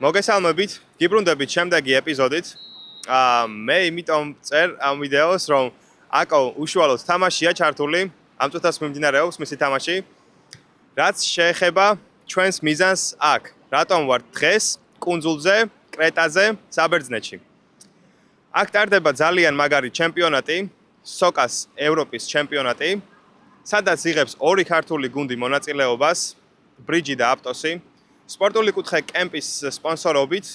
მოგესალმებით, გიბრუნდებით შემდეგი ეპიზოდით. მე იმიტომ წერ ამ ვიდეოს, რომ აკო უშუალოდ თამაშია ჩართული, ამ წუთას მიმდინარეობს მისი თამაში. რაც შეეხება ჩვენს მიზანს აქ. რატომ ვარ დღეს კუნძულზე, კრეტაზე, საბერძნეთში. აქ ტარდება ძალიან მაგარი ჩემპიონატი, სოკას ევროპის ჩემპიონატი, სადაც იღებს ორი ქართული გუნდი მონაწილეობას, ბრიჯი და აპტოსი. სპორტული კუთხე კემპის სპონსორობით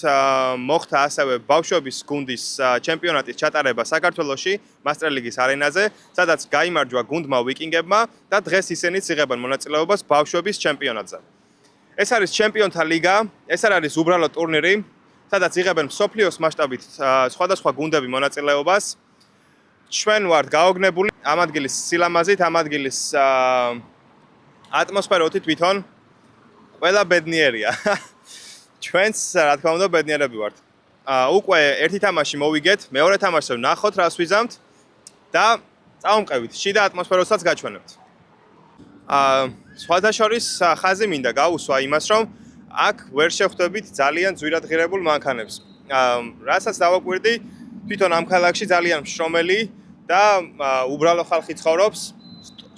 მოხდა ასევე ბავშვების გუნდის ჩემპიონატის ჩატარება საქართველოში, მასტრალიგის არენაზე, სადაც გაიმარჯვა გუნდმა ვიკინგებმა და დღეს ისინიც იღებენ მონაწილეობას ბავშვების ჩემპიონატზე. ეს არის ჩემპიონთა ლიგა, ეს არ არის უბრალო ტურნირი, სადაც იღებენ მსოფლიოს მასშტაბით სხვადასხვა გუნდები მონაწილეობას. ჩვენ ვართ გაოგნებული ამ ადგილის სილამაზით, ამ ადგილის ატმოსფეროთი თვითონ ყველა ბედნიერია. ჩვენც რა თქმა უნდა ბედნიერები ვართ. უკვე ერთი თამაში მოვიგეთ, მეორე თამაშზე ვნახოთ რას ვიზამთ და წავუმყევით შიდა ატმოსფეროსაც გაჩვენებთ. სხვათა შორის ხაზი მინდა გაუსვა იმას, რომ აქ ვერ შეხვდებით ძალიან ძვირადღირებულ მანქანებს. რასაც დავაკვირდი, თვითონ ამ ქალაქში ძალიან მშრომელი და უბრალო ხალხი ცხოვრობს.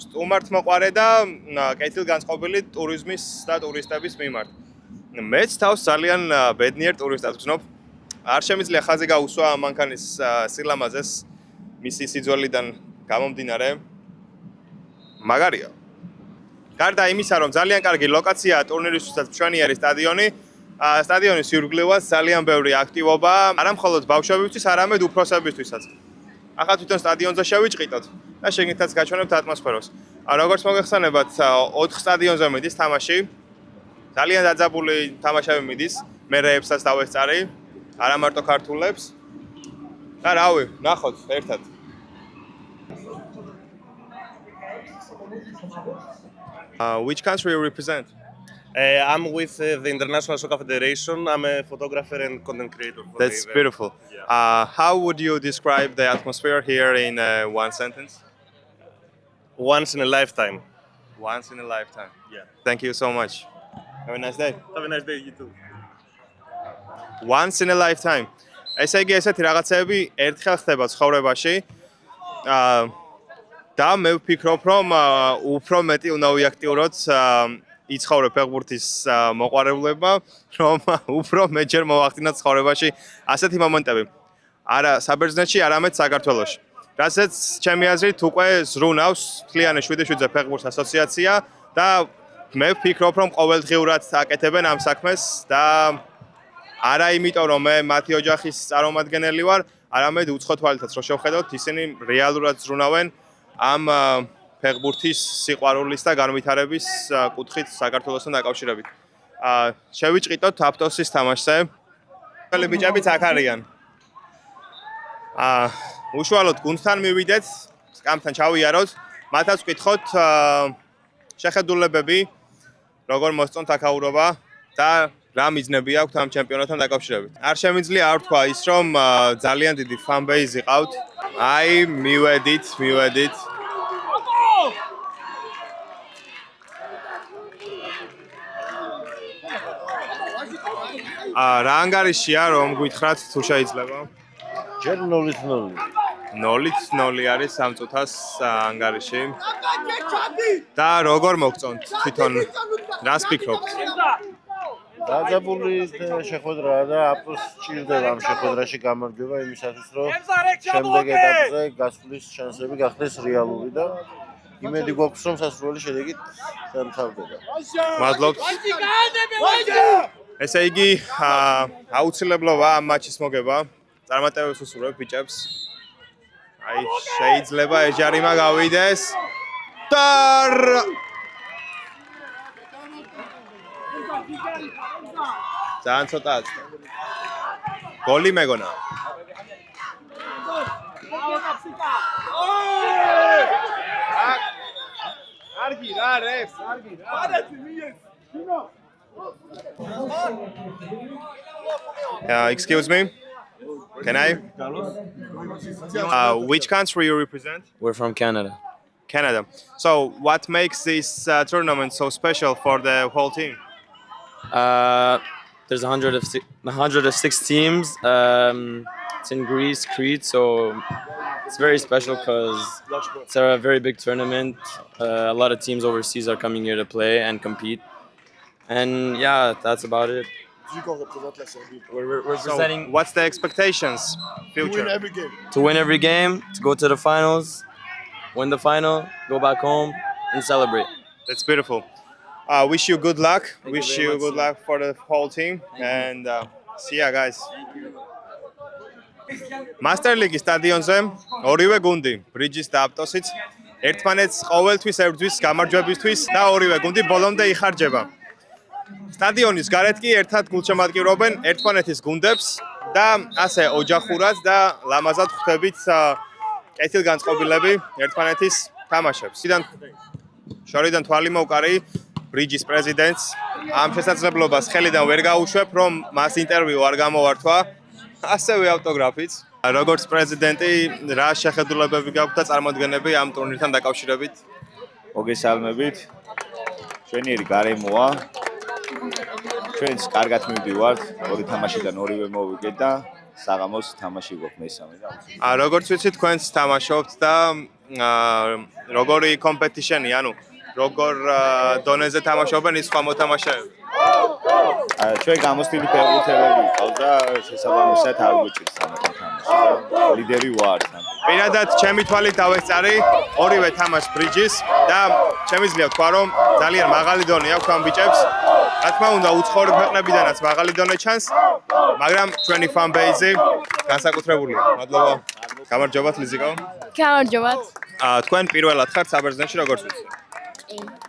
სტუმართმოყვარე და კეთილგანწყობილი ტურიზმის და ტურისტების მიმართ. მეც თავს ძალიან ბედნიერ ტურისტად ვგზნობ. არ შემიძლია ხაზი გაუსვა ამ მანქანის სილამაზეს მისი სიძველიდან გამომდინარე. მაგარია. გარდა იმისა, რომ ძალიან კარგი ლოკაციაა ტურნირისთვისაც მშვენიერი სტადიონი, სტადიონის ირგვლივაც ძალიან ბევრი აქტივობა, არა მხოლოდ ბავშვებისთვის, არამედ უფროსებისთვისაც. ახლა თვითონ სტადიონზე შევიჭყიდოთ და შეგნითაც გაჩვენებთ ატმოსფეროს. როგორც მოგეხსენებათ, 4 სტადიონზე მიდის თამაში. ძალიან დაძაბული თამაშები მიდის, მერეებსაც დავესწარი, არა მარტო ქართულებს. და რავი, ნახოთ ერთად. Which country you represent? I'm with the International Soccer Federation. I'm a photographer and content creator. That's beautiful. How would you describe the atmosphere here in one sentence? Once in a lifetime. Once in a lifetime. Yeah. Thank you so much. Have a nice day. Have a nice day, you too. Once in a lifetime. ესე იგი ესეთი რაღაცები ერთხელ ხდება ცხოვრებაში. და მე ვფიქრობ, რომ უფრო მეტი უნდა ვიაქტიუროთ იცხოვრე ფეხბურთის მოყვარეულებმა, რომ უფრო მეტჯერ მოვახდინოთ ცხოვრებაში ასეთი მომენტები. არა საბერძნეთში, არამედ საქართველოში. რასაც ჩემი აზრით უკვე ზრუნავს მთლიანი 7-7 ფეხბურთის ასოციაცია და მე ვფიქრობ, რომ ყოველდღიურად აკეთებენ ამ საქმეს და არა იმიტომ, რომ მე მათი ოჯახის წარმომადგენელი ვარ, არამედ უცხო თვალითაც რო შევხედოთ, ისინი რეალურად ზრუნავენ ამ ფეხბურთის სიყვარულის და განვითარების კუთხით საქართველოსთან დაკავშირებით. შევიჭყიდოთ აპტოსის თამაშზე. ყველი ბიჭებიც აქ არიან. უშუალოდ გუნდთან მივიდეთ, სკამთან ჩავიაროთ, მათაც ვკითხოთ შეხედულებები, როგორ მოსწონთ აქაურობა და რა მიზნები აქვთ ამ ჩემპიონატთან დაკავშირებით. არ შემიძლია არ ვთქვა ის, რომ ძალიან დიდი fan base იყავთ. აი, მივედით. რა ანგარიშია რომ გითხრათ თუ შეიძლება? ჯერ 0-0. 0-0 არის ამ წუთას ანგარიში. და როგორ მოგწონთ თვითონ? რას ფიქრობთ? დაძაბული შეხვედრა და აპტოს სჭირდება ამ შეხვედრაში გამარჯვება იმისათვის, რომ შემდეგ ეტაპზე გასვლის შანსები გახდეს რეალური და იმედი გვაქვს, რომ სასურველი შედეგით დამთავრდება. მადლობთ. ესე იგი, აუცილებლობა ამ მატჩის მოგება. წარმატებებს ვუსურვებ ბიჭებს. აი, შეიძლება ეს ჯარიმა გავიდეს. და ძალიან ცოტაა. გოლი მეგონა. კარგი რა რებს, კარგი რა. Excuse me. Can I? Which country you represent? We're from Canada. Canada. So, what makes this tournament so special for the whole team? there's 106 teams. It's in Greece, Crete, so it's very special because it's a very big tournament. A lot of teams overseas are coming here to play and compete. And yeah, that's about it. We're representing what's the expectations future? to win every game, to go to the finals, win the final, go back home, and celebrate. That's beautiful. Wish you good luck. Wish very you much, good sir. luck for the whole team. And see ya, guys. Master League სტადიონზე ორივე გუნდი ბრიჯის და აპტოსიც ერთმანეთს ყოველთვის ებრძვის გამარჯვებისთვის და ორივე გუნდი ბოლომდე იხარჯება. სტადიონის გარეთ კი ერთად გულშემატკივრობენ ერთმანეთის გუნდებს და ასე ოჯახურად და ლამაზად ხვდებით კეთილგანწყობილები ერთმანეთის თამაშებს. შორიდან თვალი მოვკარი ბრიჯის პრეზიდენტს ამ შესაძლებლობას ხელიდან ვერ გაუშვებ, რომ მას ინტერვიუ არ გამოვართვა. ასევე ავტოგრაფიც. როგორც პრეზიდენტი, რა შეხედულებები გაქვთ და წარმოდგენები ამ ტურნირთან დაკავშირებით? მოგესალმებით. ჩვენიერი გარემოა. ჩვენც კარგად მივდივართ. ორი თამაშიდან ორივე მოვიგეთ და საღამოს თამაში გვაქვს მესამე და როგორც ვიცი, თქვენც თამაშობთ და როგორი კომპეტიშენი, ანუ როგორ დონეზე თამაშობენ ის სხვა მოთამაშეები? ჩვენ გამოსტილი ფეხბურთელები ვიყავთ და შესაბამისად არ გვიჭირს ამ თამაში. ლიდერი ვართ. პირადად ჩემი თვალით დავესწარი ორივე თამაშს ბრიჯის და შემიძლია ვთქვა, რომ ძალიან მაღალი დონე აქვს ამ ბიჭებს. რა თქმა უნდა, უცხოური ქვეყნებიდანაც მაღალი დონე ჩანს, მაგრამ ჩვენი fan base-ი განსაკუთრებულია. მადლობა. გამარჯობათ ლიზიკო. გამარჯობათ. თქვენ პირველად ხართ საბერძნეთში, როგორც ვიცი.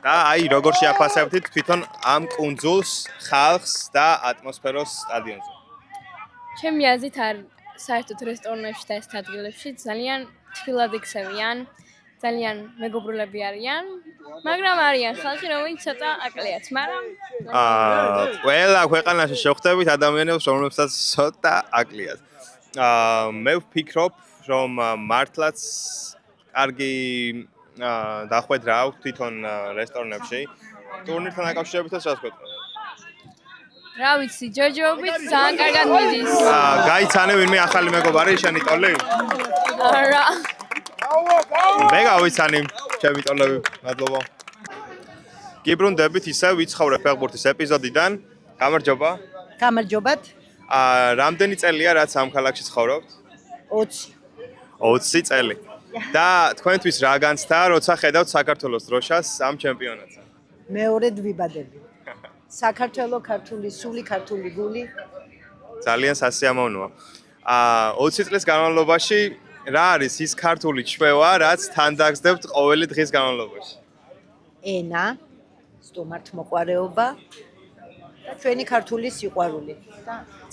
და აი როგორ შეაფასებთ თვითონ ამ კუნძულს, ხალხს და ატმოსფეროს სტადიონზე? ჩემი აზრით არ საერთოდ რესტორნებში და ეს ადგილებში ძალიან თბილად იქცევიან, ძალიან მეგობრულები არიან, მაგრამ არიან ხალხი, რომელიც ცოტა აკლიათ, მაგრამ ყველა ქვეყანაში შევხვდებით ადამიანებს, რომლებსაც ცოტა აკლიათ. მე ვფიქრობ, რომ მართლაც კარგი დახვედრა აქვს თვითონ რესტორნებში. ტურნირთან დაკავშირებითაც რა თქვენ? რა ვიცი, ჯოჯოობით ძალიან კარგად მიდის. გაიცანე ვინმე ახალი მეგობარი შენი ტოლი? არა. მე გავიცანი ჩემი ტოლები. მადლობა. გიბრუნდებით ისე ვიცხოვრე ფეხბურთის ეპიზოდიდან. გამარჯობა. გამარჯობათ. რამდენი წელია რაც ამ ქალაქში ცხოვრობთ? 20. 20 წელი. და თქვენთვის რა განცდა, როცა ხედავთ საქართველოს დროშას ამ ჩემპიონატზე? მეორედ ვიბადები. საქართველო ქართული სული ქართული გული. ძალიან სასიამოვნოა. 20 წლის განმავლობაში რა არის ის ქართული ჩვევა, რაც თან დაგზდებთ ყოველი დღის განმავლობაში? ენა, სტუმართმოყვარეობა და ჩვენი ქართული სიყვარული.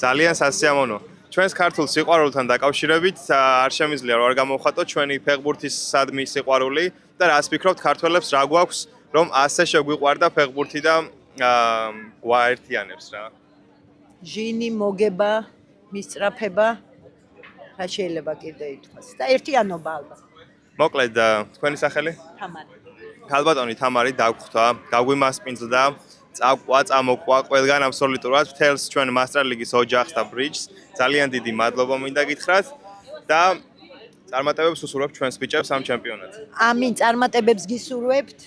ძალიან სასიამოვნოა. ჩვენს ქართულ სიყვარულთან დაკავშირებით არ შემიძლია რომ არ გამოვხატოთ ჩვენი ფეხბურთისადმი სიყვარული და რას ფიქრობთ ქართველებს რა გვაქვს რომ ასე შეგვიყვარდა ფეხბურთი და გვაერთიანებს რა? ჟინი, მოგება, მისწრაფება, რა შეიძლება კიდე ითქვას და ერთიანობა ალბათ. მოკლედ თქვენი სახელი? თამარი. ქალბატონი თამარი დაგხვდა, გაგვიმასპინძლდა, წაყვა, წამოყვა ყველგან აბსოლუტურად მთელს ჩვენ Master League-ის ოჯახს და Bridge-ს. ძალიან დიდი მადლობა მინდა გითხრათ და წარმატებებს უსურვებ ჩვენს ბიჭებს ამ ჩემპიონატზე. ამინ, წარმატებებს გისურვებთ.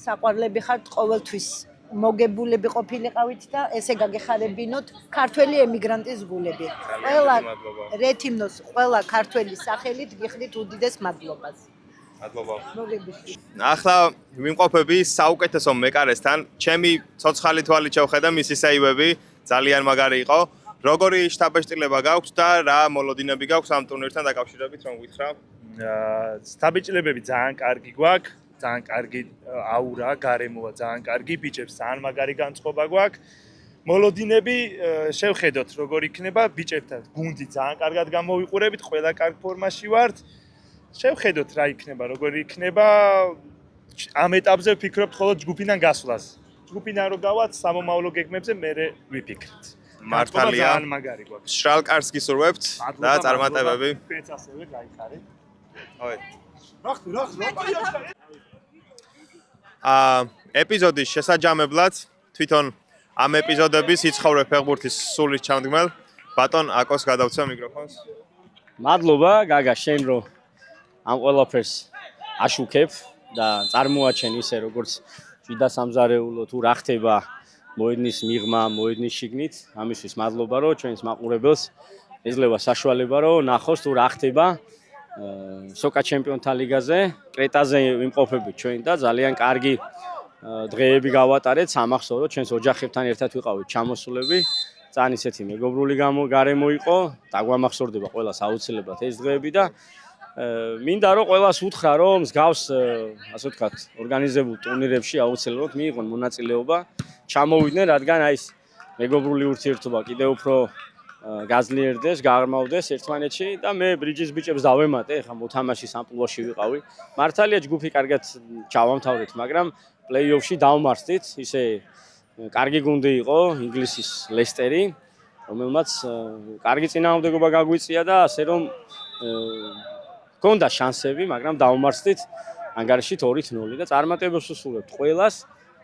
საყვარლები ხართ ყოველთვის. მოგებულები ყოფილიყავით და ესე გაგეხარებინოთ ქართველი ემიგრანტის გულები. ყველა რეთიმნოს, ყველა ქართველი სახელით გიხდით უდიდეს მადლობას. მადლობა. მოგებიშით. ახლა ვიმყოფები საუკეთესო მეკარესთან. ჩემი ცოცხალი თვალით შევხედა მისი სეივები, ძალიან მაგარი იყო. როგორი შტაბეჭდილება გაქვთ და რა მოლოდინები გაქვთ ამ ტურნირთან დაკავშირებით, რომ გითხრა? შტაბეჭდილებები ძალიან კარგი გვაქვს. ძალიან კარგი აურა, გარემოა ძალიან კარგი, ბიჭებს ძალიან მაგარი განწყობა გვაქვს. მოლოდინები შევხედოთ როგორ იქნება, ბიჭებთან გუნდი ძალიან კარგად გამოვიყურებით, ყველა კარგ ფორმაში ვართ. შევხედოთ რა იქნება, როგორი იქნება. ამ ეტაპზე ვფიქრობთ მხოლოდ ჯგუფიდან გასვლას. ჯგუფიდან რო გავართ სამომავლო გეგმებზე მე ვიფიქრეთ. მართალია. ძალიან მაგარი გვაქვს. შრალ კარს გისურვებთ და წარმატებები. თქვენც ასევე გაიხარეთ. ой. ეპიზოდის შესაჯამებლად თვითონ ამ ეპიზოდების იცხოვრე ფეხბურთის სულის ჩამდგმელ ბატონ აკოს გადავცემ მიკროფონს. მადლობა გაგა შენ რომ ამ ყველაფერს აშუქებ და წარმოაჩენ ისე როგორც ჭიდა სამზარეულო თუ რა ხდება მოედნის მიღმა, მოედნის შიგნით. ამისთვის მადლობა რომ ჩვენს მაყურებელს ეძლევა საშუალება რომ ნახოს თუ რა ხდება სოკა ჩემპიონთა ლიგაზე. კრეტაზე ვიმყოფებით ჩვენ და ძალიან კარგი დღეები გავატარეთ. სამახსოვრო ჩვენს ოჯახებთან ერთად ვიყავით ჩამოსულები. ძალიან ისეთი მეგობრული გარემო იყო. დაგვამახსოვრდება ყველას აუცილებლად ეს დღეები და მინდა რომ ყველას უთხრა რომ მსგავს ასე ვთქვათ ორგანიზებულ ტურნირებში აუცილებლად მიიღონ მონაწილეობა. ჩამოვიდნენ რადგან აი ეს მეგობრული ურთიერთობა კიდევ უფრო გაძლიერდეს, გაღრმავდეს ერთმანეთში და მე ბრიჯის ბიჭებს დავემატე, ხა მოთამაშის ამპლუაში ვიყავი. მართალია ჯგუფი კარგად ჩავამთავრეთ, მაგრამ პლეი-ოფში დავმარცხდით. ისე კარგი გუნდი იყო, ინგლისის ლესტერი, რომელმაც კარგი წინააღმდეგობა გაგვიწია და ასე რომ გონდა შანსები, მაგრამ დავმარცხდით ანგარიშით 2-0 და წარმატებებს ვსურვებთ ყველას.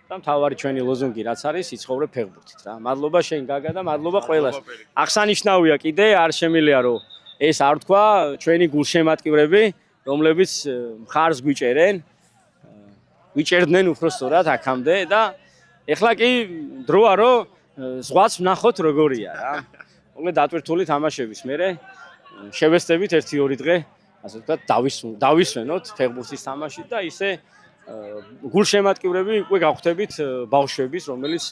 და მთავარი ჩვენი ლოზუნგი რაც არის იცხოვრე ფეხბურთით რა. მადლობა შენ გაგა და მადლობა ყველას. აღსანიშნავია კიდე არ შემიძლია რომ ეს არ თქვა ჩვენი გულშემატკივრები რომლებიც მხარს გვიჭერენ. ვიჭერდნენ უბრალოდ აქამდე და ეხლა კი დროა რომ ზღვაც ვნახოთ როგორია რა. მოკლედ დატვირთული თამაშების მერე შევესწრებით 1-2 დღე ასე ვთქვათ დავისვენოთ ფეხბურთის თამაშით და ისე გულშემატკივრები უკვე გავხდებით ბავშვების, რომელიც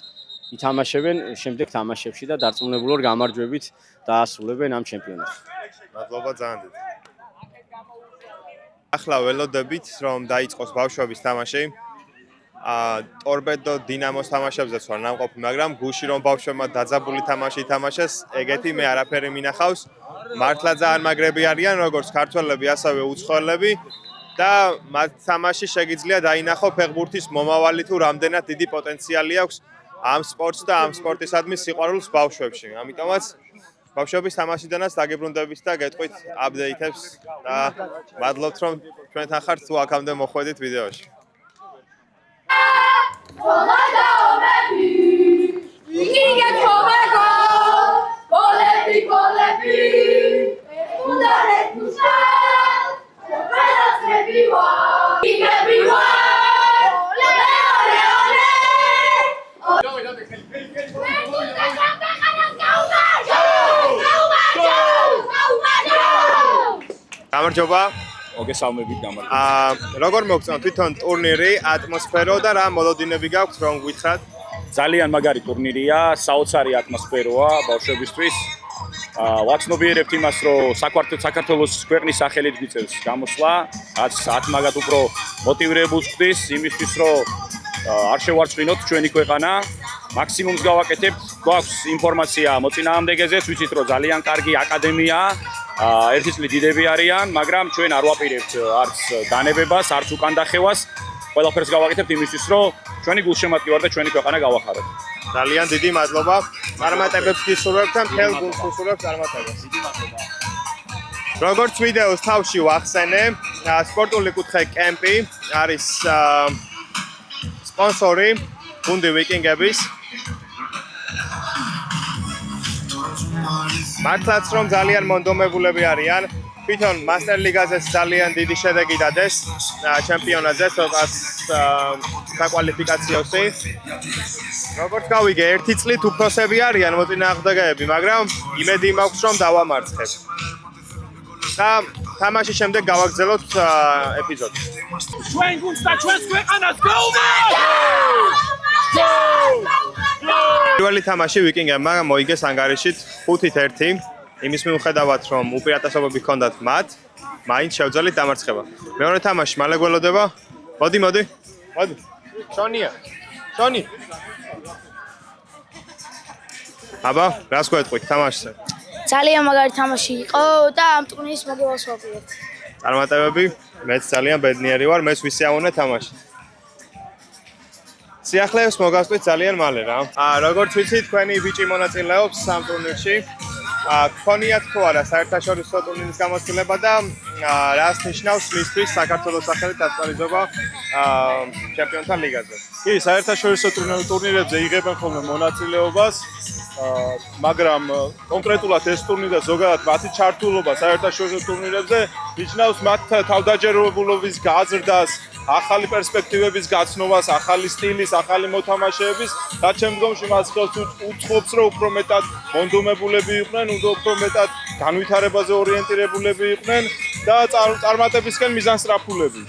ითამაშებენ შემდეგ თამაშებში და დარწმუნებულად გამარჯვებით დაასრულებენ ამ ჩემპიონატს. მადლობა ძალიან დიდი. ახლა ველოდებით რომ დაიწყოს ბავშვების თამაში. ტორპედო დინამოს თამაშებზეც ვარ ნამყოფი, მაგრამ გუში რომ ბავშვებმა დაძაბული თამაში ითამაშეს, ეგეთი მე არაფერი მინახავს. მართლა ძალიან მაგრები არიან, როგორც ქართველები, ასევე უცხოელები. და მათ თამაში შეგიძლია დაინახო ფეხბურთის მომავალი თუ რამდენად დიდი პოტენციალი აქვს ამ სპორტს და ამ სპორტისადმი სიყვარულს ბავშვებში. ამიტომაც ბავშვების თამაშიდანაც დაგებრუნდებით და გეტყვით აპდეიტებს და მადლობთ რომ ჩვენთან ხართ თუ აქამდე მოხვედით ვიდეოში. გამარჯობა. მოგესალმებით, გამარჯობა. როგორ მოგწონთ თვითონ ტურნირი, ატმოსფერო და რა მოლოდინები გაქვთ რომ გითხრათ? ძალიან მაგარი ტურნირია, საოცარი ატმოსფეროა ბავშვებისთვის. ვაცნობიერებთ იმას, რომ საქართველოს ქვეყნის სახელით გვიწევს გამოსვლა, რაც ათმაგად უფრო მოტივირებულს ხდის იმისთვის, რომ არ შევარცხინოთ ჩვენი ქვეყანა. მაქსიმუმს გავაკეთებთ, გვაქვს ინფორმაცია მოწინააღმდეგეზეც, ვიცით რომ ძალიან კარგი აკადემიაა. ერთი წლით დიდები არიან, მაგრამ ჩვენ არ ვაპირებთ არც დანებებას, არც უკანდახევას. ყველაფერს გავაკეთებთ იმისთვის, რომ ჩვენი გულშემატკივარი და ჩვენი ქვეყანა გავახაროთ. ძალიან დიდი მადლობა. წარმატებებს გისურვებთ და მთელ გულს ვისურვებთ წარმატებას. დიდი მადლობა. როგორც ვიდეოს თავში ვახსენე, სპორტული კუთხე კემპი არის სპონსორი გუნდი ვიკინგების. მართლაც რომ ძალიან მონდომებულები არიან. თვითონ მასტერ ლიგაზეც ძალიან დიდი შედეგი დადეს ჩემპიონატზე, სოკას საკვალიფიკაციოში. როგორც გავიგე, ერთი წლით უფროსები არიან მოწინააღმდეგეები, მაგრამ იმედი მაქვს რომ დავამარცხებ. და თამაშის შემდეგ გავაგრძელოთ ეპიზოდი. ჩვენ გუნდს და ჩვენს ქვეყანას გაუმართ! პირველი თამაში ვიკინგებმა მოიგეს ანგარიშით 5-1. იმის მიუხედავად რომ უპირატესობები ჰქონდათ მათ, მაინც შევძალით დამარცხება. მეორე თამაში მალე გველოდება. მოდი. შონი. აბა, რას გვეტყვით თამაშზე? ძალიან მაგარი თამაში იყო და ამ ტურნირის მოგებას ვაპირებთ. წარმატებები, მეც ძალიან ბედნიერი ვარ, მეც ვისიამოვნე თამაში. სიახლეებს მოგასწვით ძალიან მალე რა. როგორც ვიცი, თქვენი ბიჭი მონაწილეობს სამ ტურნირში. გქონიათ თუ არა საერთაშორისო ტურნირის გამოცდილება და რას ნიშნავს მისთვის საქართველოს სახელით ასპარეზობა ჩემპიონთა ლიგაზე? კი, საერთაშორისო ტურნირებზე იღებენ ხოლმე მონაწილეობას, მაგრამ კონკრეტულად ეს ტურნირი და ზოგადად მათი ჩართულობა საერთაშორისო ტურნირებზე ნიშნავს მათ თავდაჯერებულობის გაზრდას, ახალი პერსპექტივების გაცნობას, ახალი სტილის, ახალი მოთამაშეების და შემდგომში მას ხელს უწყობს, რომ უფრო მეტად მონდომებულები იყვნენ, უფრო მეტად განვითარებაზე ორიენტირებულები იყვნენ და წარმატებისკენ მიზანსწრაფულები.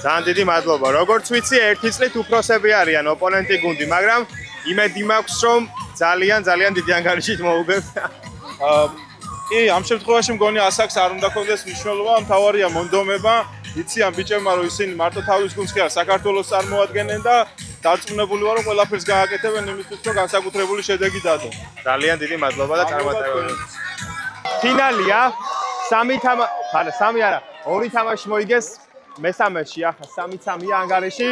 ძალიან დიდი მადლობა. როგორც ვიცი, ერთი წლით უფროსები არიან ოპონენტი გუნდი, მაგრამ იმედი მაქვს, რომ ძალიან დიდი ანგარიშით მოუგებთ. კი, ამ შემთხვევაში მგონი ასაკს არ უნდა ქონდეს მნიშვნელობა, მთავარია მონდომება. იციან ბიჭებმა, რომ ისინი მარტო თავის გუნდს კი არა, საქართველოს წარმოადგენენ და დარწმუნებული ვარ, რომ ყველაფერს გააკეთებენ იმისთვის, რომ განსაკუთრებული შედეგი დადონ. ძალიან დიდი მადლობა და წარმატებები. ფინალია. ორი თამაში მოიგეს მესამეში, ახლა 3-3-ია ანგარიში.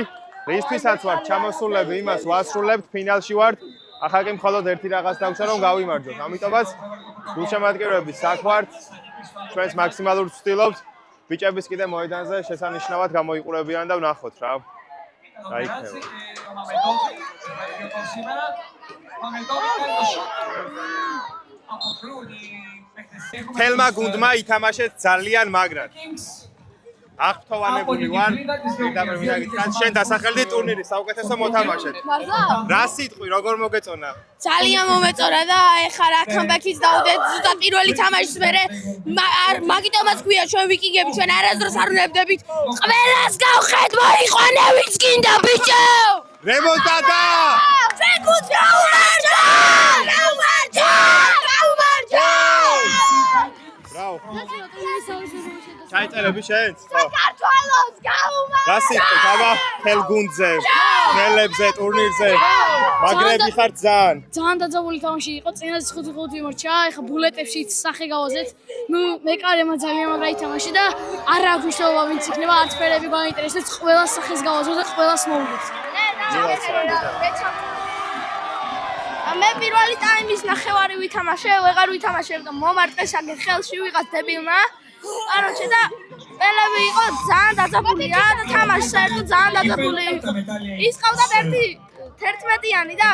რისთვისაც ვარ ჩამოსულები, იმას ვასრულებთ, ფინალში ვართ. ახლა კი მხოლოდ ერთი რაღაც დაგვრჩა, რომ გავიმარჯვოთ. ამიტომაც გულშემატკივრების საქმართ ჩვენს მაქსიმალურს ვცდილობთ. ბიჭების კიდე მოედანზე შესანიშნავად გამოიყურებიან და ვნახოთ რა. დაიქნება. თელმა გუნდმა ითამაშეთ ძალიან მაგრად. აღფრთოვანებული ვარ, შენ დასახელდი ტურნირის საუკეთესო მოთამაშედ. რა სიტყვი, როგორ მოგეწონა? ძალიან მომეწონა და ეხლა რა კამბექის დაუდეთ ზუსტად პირველი თამაშის მერე მაგიტომაც ქვია ჩვენ ვიკინგები ჩვენ არასდროს არ ვნებდებით ყველას გავხეთ მოიყვანე ვინც გინდა ბიჭო რემონტადა ჩვენ გუნდს გაუმარჯვა ბრავო ჩაიწერები შენ? საქართველოს გაუმარჯვა რა სიტყვი, აბა თელ გუნდზე, თელებზე, ტურნირზე მაგრები ხართ ძალიან. ძალიან დაძაბული თამაში იყო, წინაზე 5-5 ვიმარჩა, ეხლა ბულეტებში სახე გავაზეთ. ნუ მეკარემა ძალიან მაგრა ითამაში და არ აქვს მნიშვნელობა ვინც იქნება, არც ფერები გვაინტერესებს, ყველას სახეს გავაზოთ და ყველას მოვუგებთ. მე პირველი ტაიმის ნახევარი ვითამაშე, ვეღარ ვითამაშებ და მომარტყეს აგერ ხელში ვიღაც დებილმა. Короче, და პელები იყო ძალიან დაძაბული და თამაში საერთოდ ძალიან დაძაბული. ის ყავდათ 11-იანი და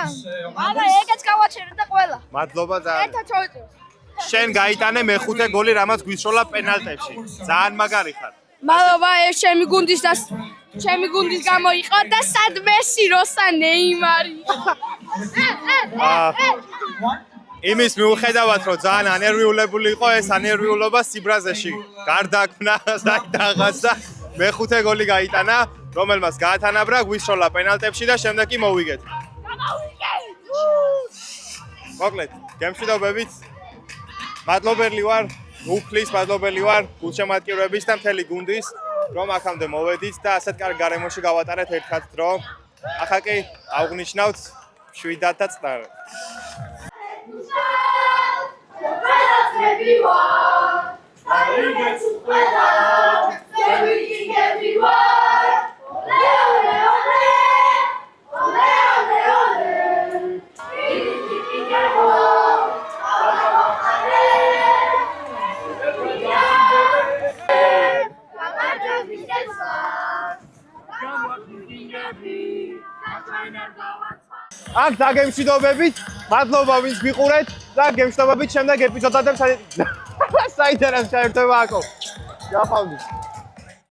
აბა ეგეც გავაჩერეთ და ყველა. მადლობა ძალიან. ერთად ჩავიწევთ. შენ გაიტანე მეხუთე გოლი, რამაც გვისროლა პენალტებში. ძალიან მაგარი ხარ. მადლობა ეს ჩემი გუნდის და ჩემი გუნდის გამოიყო და სად მესი, როსა ნეიმარი. იმის მიუხედავად, რომ ძალიან ანერვიულებული იყო, ეს ანერვიულობა სიბრაზეში გარდაქმნა საიდაღაც და მეხუთე გოლი გაიტანა, რომელმაც გაათანაბრა, გვისროლა პენალტებში და შემდეგ კი მოვიგეთ. მოკლედ, გემშვიდობებით. მადლობელი ვარ, უფლის მადლობელი ვარ გულშემატკივრების და მთელი გუნდის, რომ აქამდე მოვედით და ასეთ კარგ გარემოში გავატარეთ ერთად დრო. ახლა კი აღვნიშნავთ 7 და წნარე. აქ დაგემშვიდობებით, მადლობა ვინც მიყურეთ და გემშვიდობებით შემდეგ ეპიზოდამდე საიდანაც ჩაერთვება აქ. გახავდით.